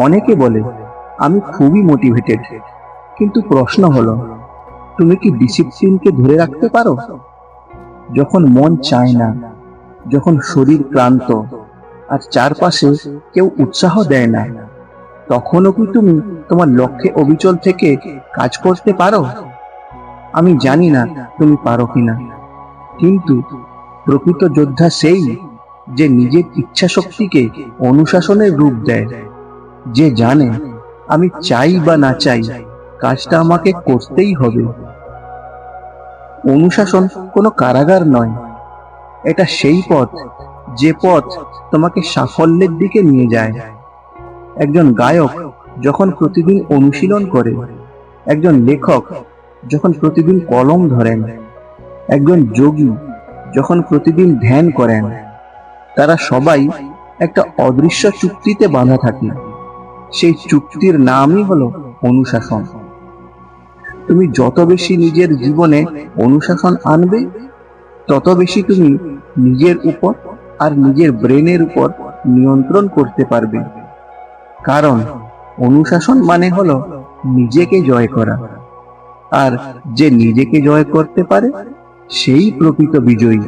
অনেকে বলে আমি খুবই মোটিভেটেড, কিন্তু প্রশ্ন হলো, তুমি কি ডিসিপ্লিনকে ধরে রাখতে পারো? যখন মন চায় না, যখন শরীর ক্লান্ত আর চারপাশে কেউ উৎসাহ দেয় না, তখনও কি তুমি তোমার লক্ষ্যে অবিচল থেকে কাজ করতে পারো? আমি জানি না তুমি পারো কিনা, কিন্তু প্রকৃত যোদ্ধা সেই যে নিজের ইচ্ছা শক্তিকে অনুশাসনের রূপ দেয়, যে জানে আমি চাই বা না চাই কাজটা আমাকে করতেই হবে। অনুশাসন কোনো কারাগার নয়, এটা সেই পথ যে পথ তোমাকে সাফল্যের দিকে নিয়ে যায়। একজন গায়ক যখন প্রতিদিন অনুশীলন করে, একজন লেখক যখন প্রতিদিন কলম ধরেন, একজন যোগী যখন প্রতিদিন ধ্যান করেন, তারা সবাই একটা অদৃশ্য চুক্তিতে বাঁধা থাকে। সেই চুক্তির নামই হলো অনুশাসন। তুমি যত বেশি নিজের জীবনে অনুশাসন আনবে, তত বেশি তুমি নিজের উপর আর নিজের ব্রেনের উপর নিয়ন্ত্রণ করতে পারবে। কারণ অনুশাসন মানে হলো নিজেকে জয় করা, আর যে নিজেকে জয় করতে পারে সেই প্রকৃত বিজয়ী।